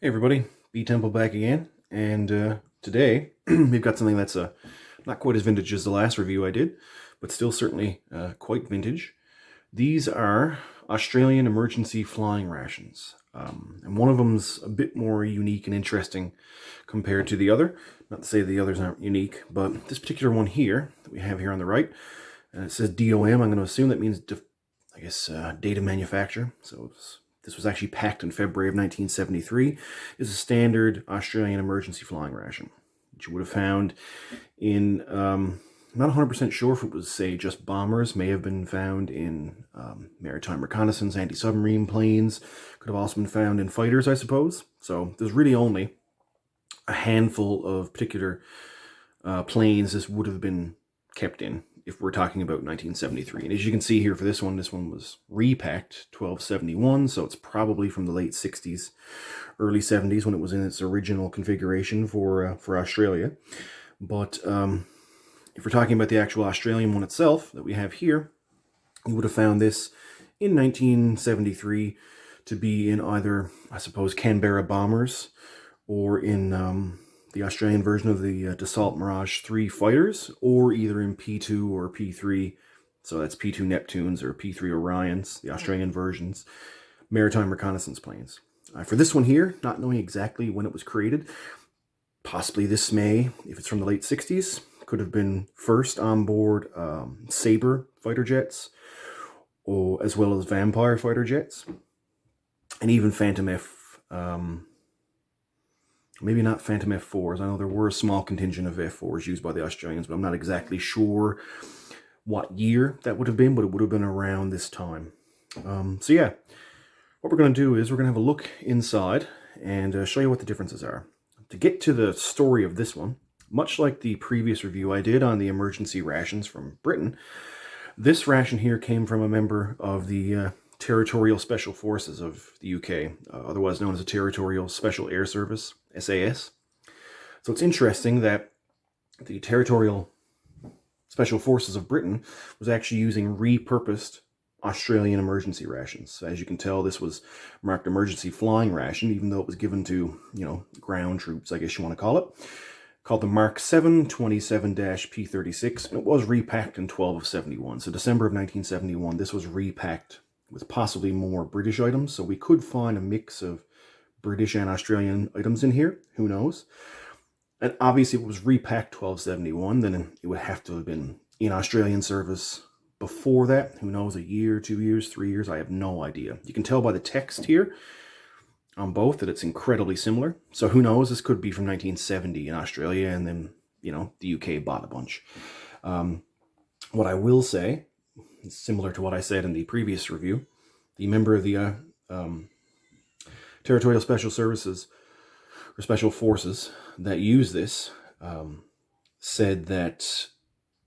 Hey everybody, B Temple back again, and today we've got something that's not quite as vintage as the last review I did, but still certainly quite vintage. These are Australian Emergency Flying Rations, and one of them's a bit more unique and interesting compared to the other. Not to say the others aren't unique, but this particular one here that we have here on the right, it says DOM. I'm going to assume that means, date of manufacture. So this was actually packed in February of 1973. Is a standard Australian emergency flying ration, which you would have found in, I'm not 100% sure if it was, say, just bombers. May have been found in maritime reconnaissance, anti-submarine planes. Could have also been found in fighters, I suppose. So there's really only a handful of particular planes this would have been kept in, if we're talking about 1973. And as you can see here for this one was repacked 1271, so it's probably from the late 60s, early 70s when it was in its original configuration for Australia. But if we're talking about the actual Australian one itself that we have here, you would have found this in 1973 to be in either, I suppose, Canberra bombers or in the Australian version of the Dassault Mirage 3 fighters, or either in P2 or P3, so that's P2 Neptunes or P3 Orions, the Australian versions, maritime reconnaissance planes. For this one here, not knowing exactly when it was created, possibly this May, if it's from the late 60s, could have been first on board Sabre fighter jets, or as well as Vampire fighter jets, and even Phantom F. Maybe not Phantom F4s. I know there were a small contingent of F4s used by the Australians, but I'm not exactly sure what year that would have been, but it would have been around this time. So yeah, what we're going to do is we're going to have a look inside and show you what the differences are. To get to the story of this one, much like the previous review I did on the emergency rations from Britain, this ration here came from a member of the Territorial Special Forces of the UK, otherwise known as the Territorial Special Air Service, SAS. So it's interesting that the Territorial Special Forces of Britain was actually using repurposed Australian emergency rations. So as you can tell, this was marked emergency flying ration, even though it was given to, ground troops, I guess you want to call it. Called the MkVII 27-P36, and it was repacked in 12 of 71. So December of 1971, this was repacked with possibly more British items. So we could find a mix of British and Australian items in here. Who knows? And obviously, if it was repacked 1271, then it would have to have been in Australian service before that. Who knows? A year, 2 years, 3 years? I have no idea. You can tell by the text here on both that it's incredibly similar. So who knows? This could be from 1970 in Australia, and then, the UK bought a bunch. What I will say, similar to what I said in the previous review, the member of the Territorial Special Services or Special Forces that use this said that,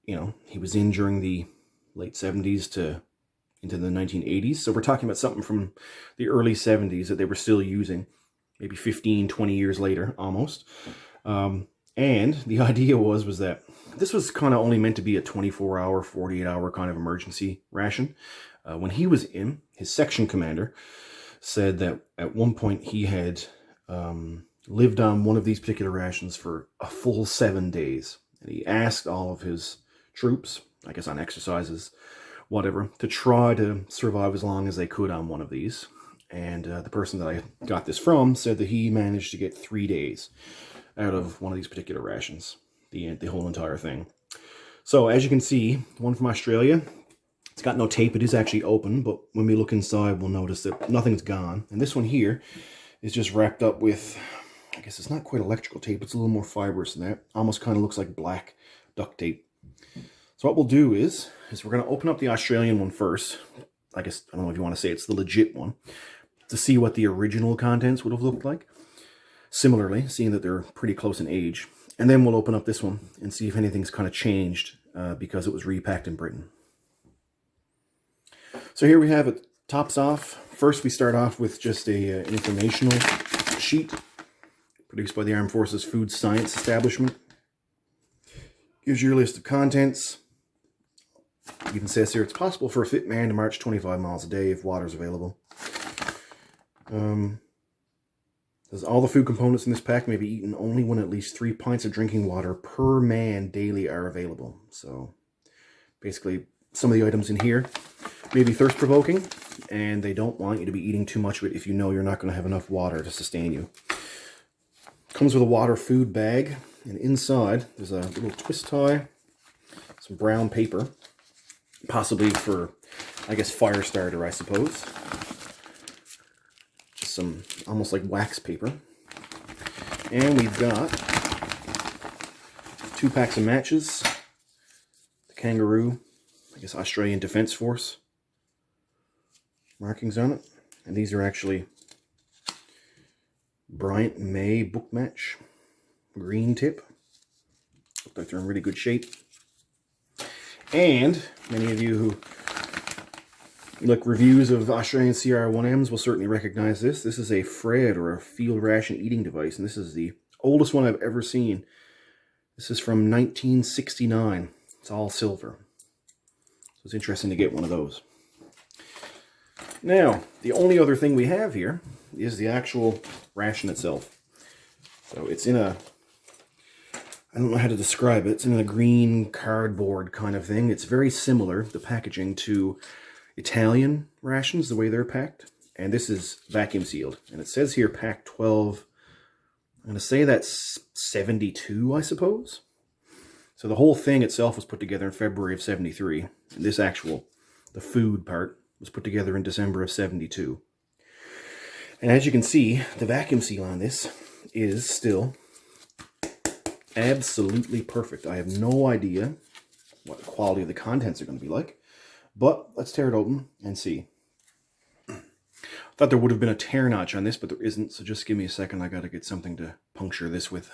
he was in during the late 70s to into the 1980s. So we're talking about something from the early 70s that they were still using, maybe 15, 20 years later, almost. And the idea was that this was kind of only meant to be a 24-hour, 48-hour kind of emergency ration. When he was in, his section commander said that at one point he had lived on one of these particular rations for a full 7 days. And he asked all of his troops, I guess on exercises, whatever, to try to survive as long as they could on one of these. And the person that I got this from said that he managed to get 3 days out of one of these particular rations, the whole entire thing. So as you can see, one from Australia, it's got no tape. It is actually open, but when we look inside, we'll notice that nothing's gone. And this one here is just wrapped up with, I guess it's not quite electrical tape. It's a little more fibrous than that. Almost kind of looks like black duct tape. So what we'll do is we're going to open up the Australian one first. I guess, I don't know if you want to say it's the legit one, to see what the original contents would have looked like. Similarly, seeing that they're pretty close in age. And then we'll open up this one and see if anything's kind of changed because it was repacked in Britain. So here we have it, tops off. First, we start off with just an informational sheet produced by the Armed Forces Food Science Establishment. Gives you your list of contents. It even says here, it's possible for a fit man to march 25 miles a day if water is available. Says all the food components in this pack may be eaten only when at least 3 pints of drinking water per man daily are available. So basically, some of the items in here may be thirst-provoking, and they don't want you to be eating too much of it if you know you're not going to have enough water to sustain you. Comes with a water food bag, and inside there's a little twist tie, some brown paper, possibly for, I guess, fire starter, I suppose. Just some almost like wax paper. And we've got 2 packs of matches, the Kangaroo, I guess Australian Defence Force markings on it. And these are actually Bryant May book match, green tip. Look like they're in really good shape. And many of you who look reviews of Australian CR1Ms will certainly recognize this. This is a Fred, or a field ration eating device, and this is the oldest one I've ever seen. This is from 1969. It's all silver. So it's interesting to get one of those. Now, the only other thing we have here is the actual ration itself. So it's in a, I don't know how to describe it, it's in a green cardboard kind of thing. It's very similar, the packaging, to Italian rations, the way they're packed. And this is vacuum sealed. And it says here pack 12, I'm going to say that's 72, I suppose. So the whole thing itself was put together in February of 73. And this actual, the food part, was put together in December of 72. And as you can see, the vacuum seal on this is still absolutely perfect. I have no idea what the quality of the contents are going to be like, but let's tear it open and see. I thought there would have been a tear notch on this, but there isn't, so just give me a second. I got to get something to puncture this with.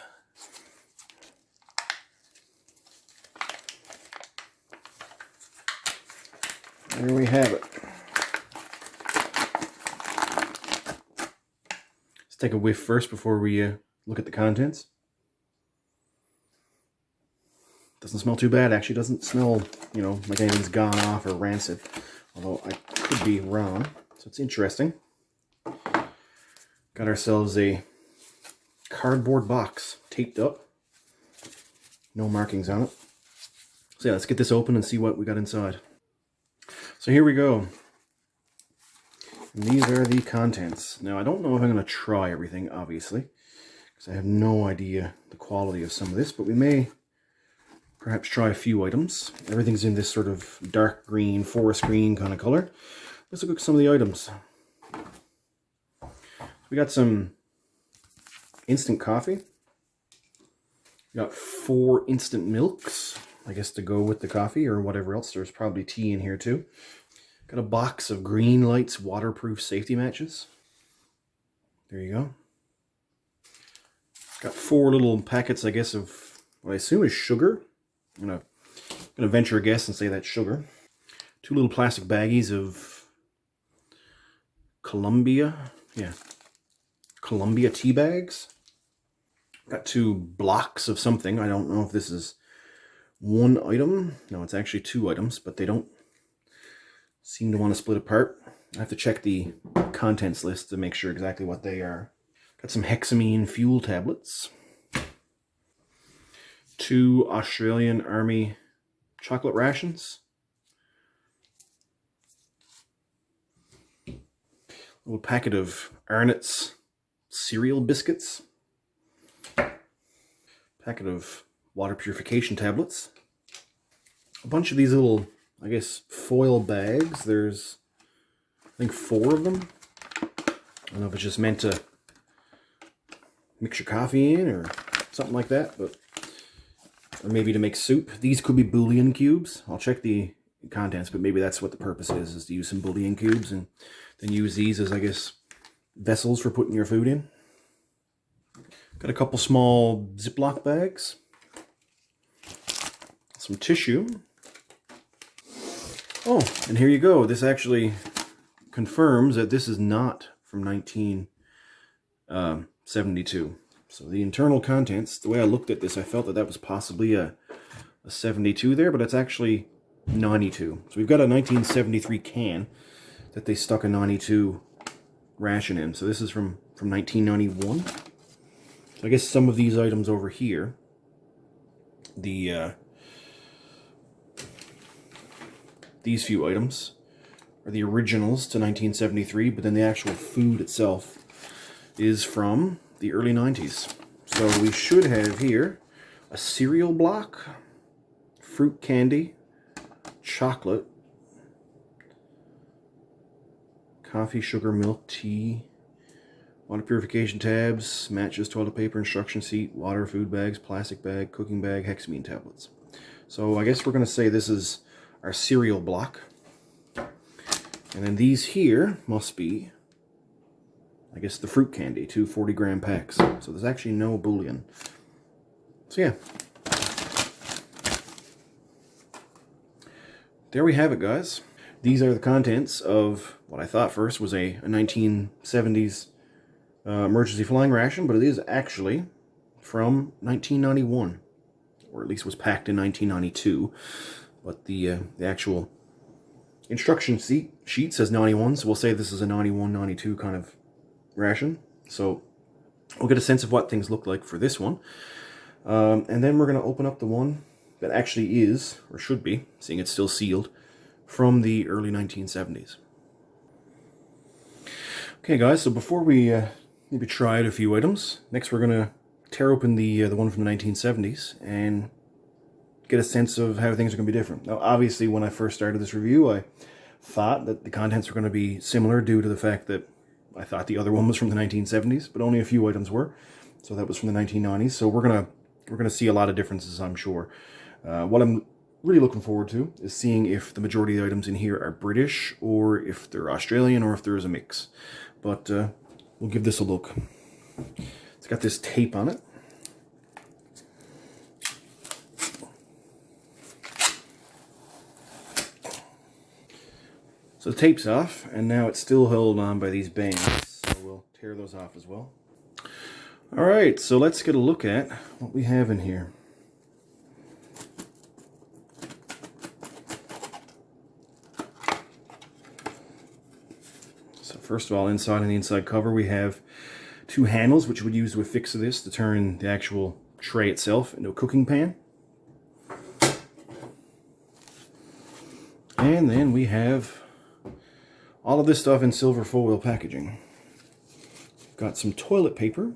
There we have it. Let's take a whiff first before we look at the contents. Doesn't smell too bad. Actually, doesn't smell, you know, like anything's gone off or rancid. Although I could be wrong. So it's interesting. Got ourselves a cardboard box taped up. No markings on it. So yeah, let's get this open and see what we got inside. So here we go. And these are the contents. Now, I don't know if I'm going to try everything, obviously, because I have no idea the quality of some of this, but we may perhaps try a few items. Everything's in this sort of dark green, forest green kind of color. Let's look at some of the items. We got some instant coffee. We got 4 instant milks, I guess, to go with the coffee or whatever else. There's probably tea in here too. Got a box of Green Lights waterproof safety matches. There you go. Got 4 little packets, I guess, of what I assume is sugar. I'm gonna venture a guess and say that's sugar. 2 little plastic baggies of Columbia tea bags. Got 2 blocks of something. I don't know if this is one item. No, it's actually 2 items, but they don't seem to want to split apart. I have to check the contents list to make sure exactly what they are. Got some hexamine fuel tablets. 2 Australian Army chocolate rations. A little packet of Arnott's cereal biscuits. Packet of water purification tablets. A bunch of these little, I guess, foil bags. There's, I think, 4 of them. I don't know if it's just meant to mix your coffee in or something like that, but or maybe to make soup. These could be bouillon cubes. I'll check the contents, but maybe that's what the purpose is to use some bouillon cubes and then use these as, I guess, vessels for putting your food in. Got a couple small Ziploc bags. Some tissue. Oh, and here you go. This actually confirms that this is not from 1972. So the internal contents, the way I looked at this, I felt that that was possibly a 72 there, but it's actually 92. So we've got a 1973 can that they stuck a 92 ration in. So this is from 1991. So I guess some of these items over here, these few items are the originals to 1973, but then the actual food itself is from the early 90s. So we should have here a cereal block, fruit candy, chocolate, coffee, sugar, milk, tea, water purification tabs, matches, toilet paper, instruction sheet, water, food bags, plastic bag, cooking bag, hexamine tablets. So I guess we're going to say this is our cereal block. And then these here must be, I guess, the fruit candy, 2 40-gram packs. So there's actually no bullion. So yeah. There we have it, guys. These are the contents of what I thought first was a 1970s emergency flying ration, but it is actually from 1991, or at least was packed in 1992. But the actual instruction sheet says 91, so we'll say this is a 91-92 kind of ration. So we'll get a sense of what things look like for this one. And then we're going to open up the one that actually is, or should be, seeing it's still sealed, from the early 1970s. Okay guys, so before we maybe try out a few items, next we're going to tear open the one from the 1970s and get a sense of how things are going to be different. Now obviously when I first started this review I thought that the contents were going to be similar due to the fact that I thought the other one was from the 1970s, but only a few items were. So that was from the 1990s. So we're gonna see a lot of differences, I'm sure. What I'm really looking forward to is seeing if the majority of the items in here are British, or if they're Australian, or if there is a mix. But we'll give this a look. It's got this tape on it. So the tape's off, and now it's still held on by these bands, so we'll tear those off as well. Alright, so let's get a look at what we have in here. So first of all, inside on the inside cover we have 2 handles, which we would use to affix this to turn the actual tray itself into a cooking pan. And then we have all of this stuff in silver foil packaging. Got some toilet paper.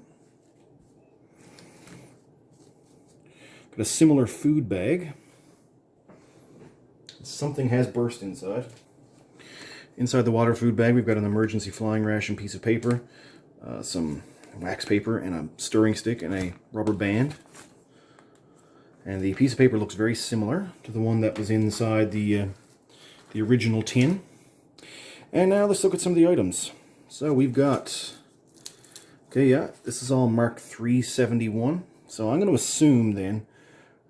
Got a similar food bag. Something has burst inside. Inside the water food bag we've got an emergency flying ration piece of paper, some wax paper and a stirring stick and a rubber band. And the piece of paper looks very similar to the one that was inside the original tin. And now let's look at some of the items. So we've got, okay, yeah, this is all marked 371. So I'm going to assume then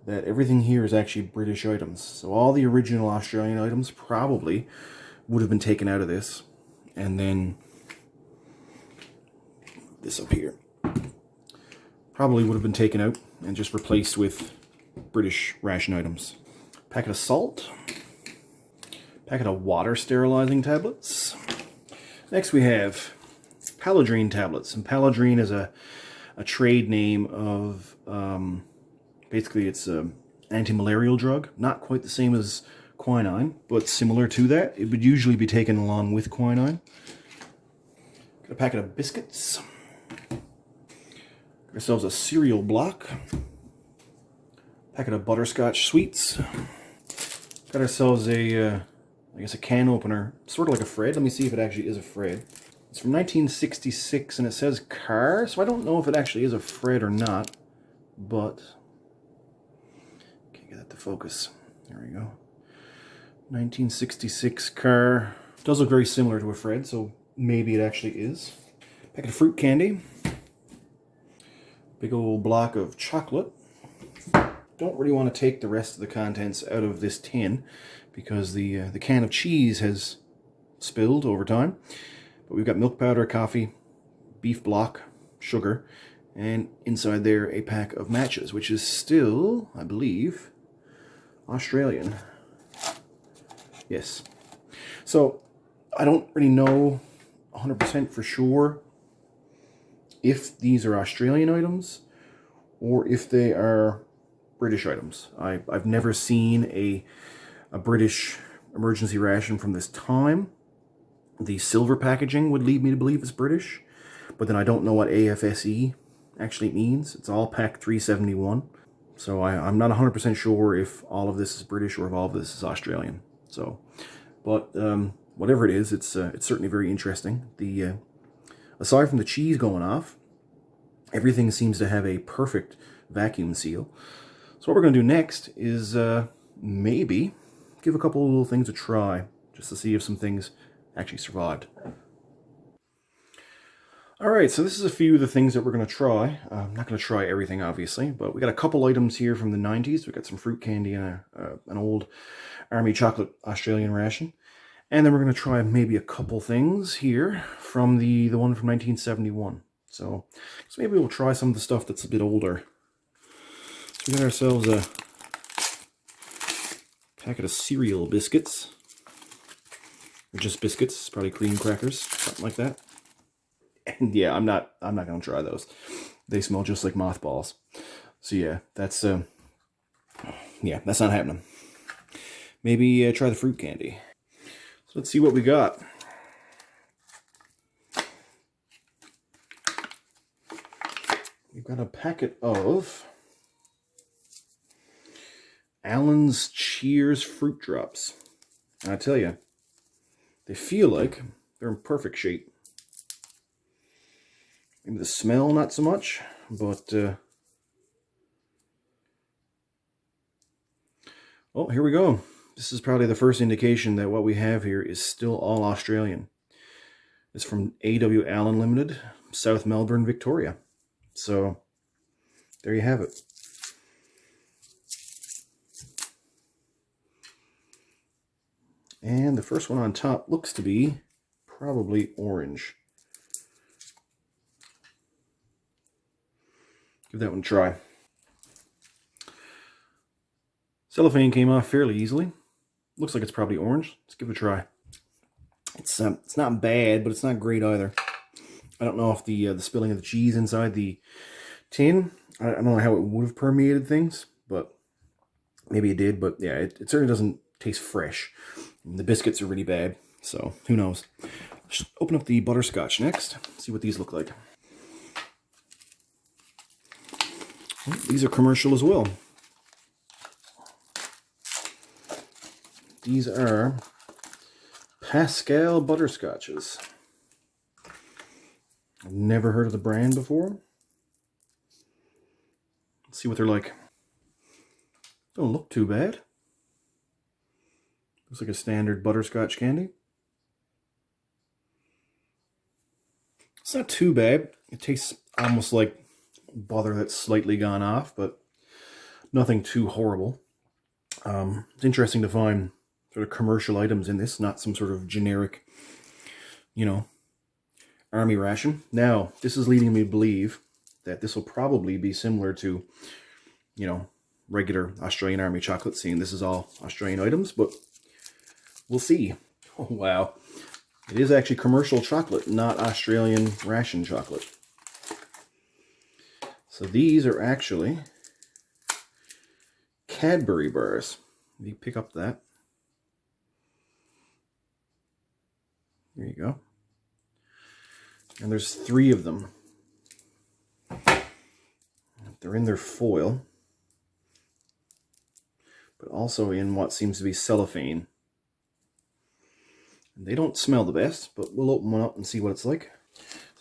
that everything here is actually British items. So all the original Australian items probably would have been taken out of this. And then this up here probably would have been taken out and just replaced with British ration items. Packet of salt. Packet of water sterilizing tablets. Next we have Paladrine tablets. And Paladrine is a trade name of, basically it's an anti-malarial drug. Not quite the same as quinine, but similar to that. It would usually be taken along with quinine. Got a packet of biscuits. Got ourselves a cereal block. Packet of butterscotch sweets. Got ourselves a I guess a can opener, sort of like a Fred. Let me see if it actually is a Fred. It's from 1966 and it says car, so I don't know if it actually is a Fred or not, but can't get that to focus. There we go. 1966 car. Does look very similar to a Fred, so maybe it actually is. Packet of fruit candy. Big old block of chocolate. Don't really want to take the rest of the contents out of this tin because the can of cheese has spilled over time. But we've got milk powder, coffee, beef block, sugar, and inside there a pack of matches, which is still, I believe, Australian. Yes. So I don't really know 100% for sure if these are Australian items or if they are British items. I've never seen a British emergency ration from this time. The silver packaging would lead me to believe it's British, but then I don't know what AFSE actually means. It's all Pack 371. So I'm not 100% sure if all of this is British or if all of this is Australian. So, but whatever it is, it's certainly very interesting. Aside from the cheese going off, everything seems to have a perfect vacuum seal. So what we're going to do next is maybe give a couple of little things a try, just to see if some things actually survived. Alright, so this is a few of the things that we're going to try. I'm not going to try everything, obviously, but we got a couple items here from the 90s. We got some fruit candy and an old Army chocolate Australian ration. And then we're going to try maybe a couple things here from the one from 1971. So maybe we'll try some of the stuff that's a bit older. So we got ourselves a packet of cereal biscuits. Or just biscuits, probably cream crackers, something like that. And yeah, I'm not gonna try those. They smell just like mothballs. So yeah, that's not happening. Maybe try the fruit candy. So let's see what we got. We've got a packet of Allen's Cheers Fruit Drops. And I tell you, they feel like they're in perfect shape. Maybe the smell not so much, but oh, here we go. This is probably the first indication that what we have here is still all Australian. It's from A.W. Allen Limited, South Melbourne, Victoria. So there you have it. And the first one on top looks to be probably orange. Give that one a try. Cellophane came off fairly easily. Looks like it's probably orange. Let's give it a try. It's not bad, but it's not great either. I don't know if the spilling of the cheese inside the tin, I don't know how it would have permeated things, but maybe it did. But yeah, it certainly doesn't taste fresh. And the biscuits are really bad, so who knows. Let's open up the butterscotch next. See what these look like. These are commercial as well. These are Pascal butterscotches. I've never heard of the brand before. Let's see what they're like. Don't look too bad. Looks like a standard butterscotch candy. It's not too bad. It tastes almost like butter that's slightly gone off, but nothing too horrible. It's interesting to find sort of commercial items in this, not some sort of generic, army ration. Now, this is leading me to believe that this will probably be similar to, regular Australian Army chocolate, seeing this is all Australian items, but we'll see. Oh, wow. It is actually commercial chocolate, not Australian ration chocolate. So these are actually Cadbury bars. You pick up that. There you go. And there's 3 of them. They're in their foil, but also in what seems to be cellophane. And they don't smell the best, but we'll open one up and see what it's like.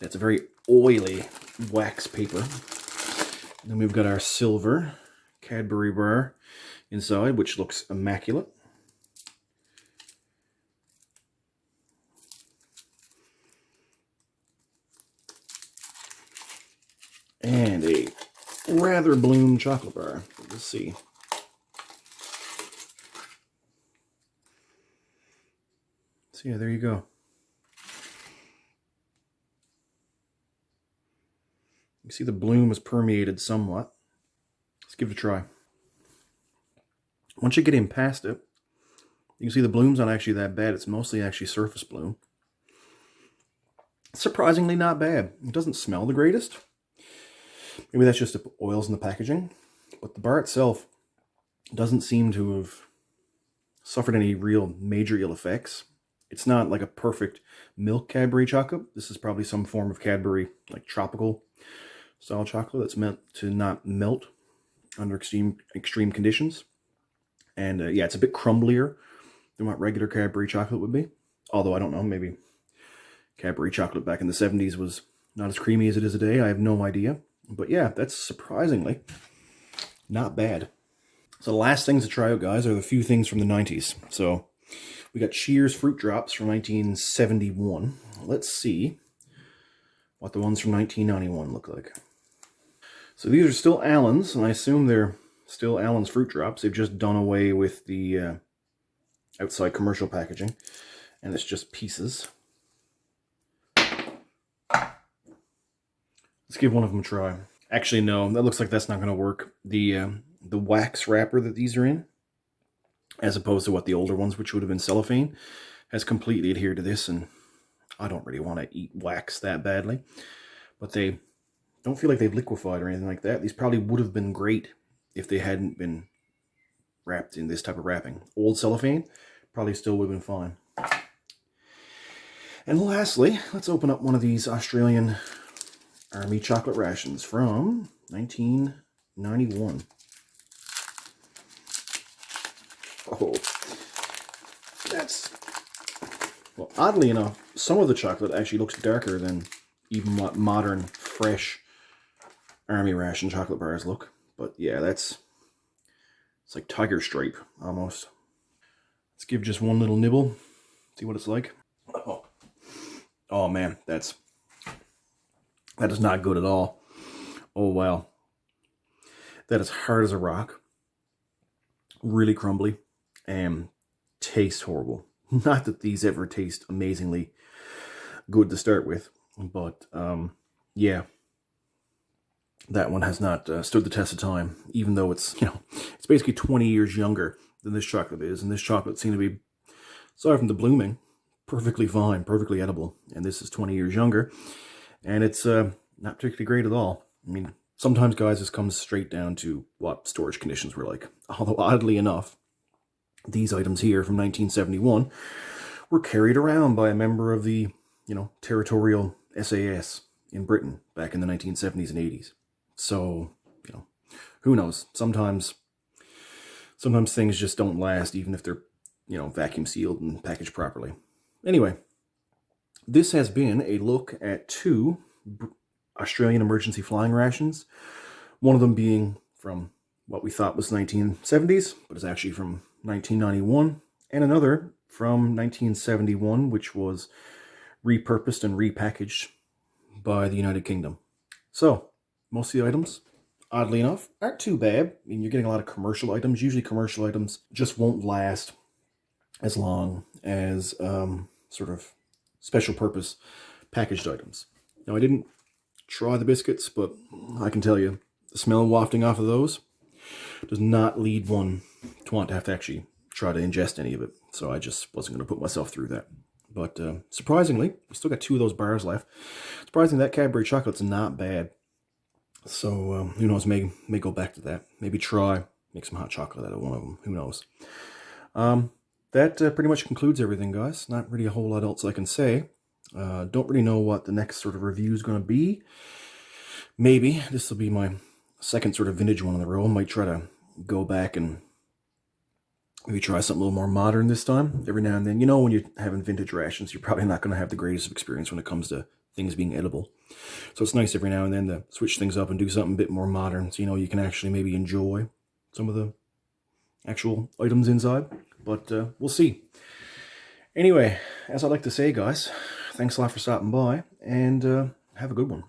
It's a very oily wax paper. And then we've got our silver Cadbury bar inside, which looks immaculate. And a rather bloom chocolate bar. Let's see. So yeah, there you go. You see the bloom is permeated somewhat. Let's give it a try. Once you get in past it, you can see the bloom's not actually that bad. It's mostly actually surface bloom. surprisingly not bad. It doesn't smell the greatest. Maybe that's just the oils in the packaging. But the bar itself doesn't seem to have suffered any real major ill effects. It's not like a perfect milk Cadbury chocolate. This is probably some form of Cadbury, like tropical style chocolate that's meant to not melt under extreme conditions. And yeah, it's a bit crumblier than what regular Cadbury chocolate would be. Although, I don't know, maybe Cadbury chocolate back in the 70s was not as creamy as it is today. I have no idea. But yeah, that's surprisingly not bad. So the last things to try out, guys, are the few things from the 90s. So we got Cheers Fruit Drops from 1971. Let's see what the ones from 1991 look like. So these are still Allen's, and I assume they're still Allen's Fruit Drops. They've just done away with the outside commercial packaging, and it's just pieces. Let's give one of them a try. Actually, no, that looks like that's not going to work. The wax wrapper that these are in, as opposed to what the older ones, which would have been cellophane, has completely adhered to this, and I don't really want to eat wax that badly. But they don't feel like they've liquefied or anything like that. These probably would have been great if they hadn't been wrapped in this type of wrapping. Old cellophane probably still would have been fine. And lastly, let's open up one of these Australian Army chocolate rations from 1991. Oh, that's, well, oddly enough, some of the chocolate actually looks darker than even what modern, fresh Army ration chocolate bars look. But yeah, it's like tiger stripe, almost. Let's give just one little nibble, see what it's like. Oh man, that is not good at all. Oh wow. That is hard as a rock. Really crumbly. And tastes horrible. Not that these ever taste amazingly good to start with. But yeah. That one has not stood the test of time. Even though it's, it's basically 20 years younger than this chocolate is. And this chocolate seems to be, aside from the blooming, perfectly fine, perfectly edible. And this is 20 years younger. And it's not particularly great at all. I mean, sometimes, guys, this comes straight down to what storage conditions were like. Although, oddly enough, these items here from 1971 were carried around by a member of the, Territorial SAS in Britain back in the 1970s and 80s. So, who knows? Sometimes things just don't last, even if they're, vacuum sealed and packaged properly. Anyway, this has been a look at two Australian Emergency Flying Rations. One of them being from what we thought was 1970s, but is actually from 1991. And another from 1971, which was repurposed and repackaged by the United Kingdom. So, most of the items, oddly enough, aren't too bad. I mean, you're getting a lot of commercial items. Usually commercial items just won't last as long as sort of special purpose packaged items. Now, I didn't try the biscuits, but I can tell you, the smell wafting off of those does not lead one to want to have to actually try to ingest any of it. So I just wasn't going to put myself through that. But surprisingly, we still got 2 of those bars left. Surprisingly, that Cadbury chocolate's not bad. So who knows, may go back to that. Maybe try, make some hot chocolate out of one of them. Who knows? That pretty much concludes everything, guys. Not really a whole lot else I can say. Don't really know what the next sort of review is going to be. Maybe this will be my second sort of vintage one in a row. Might try to go back and maybe try something a little more modern this time. Every now and then, when you're having vintage rations, you're probably not going to have the greatest experience when it comes to things being edible. So it's nice every now and then to switch things up and do something a bit more modern, so you can actually maybe enjoy some of the actual items inside. But we'll see. Anyway, as I like to say, guys, thanks a lot for stopping by, and have a good one.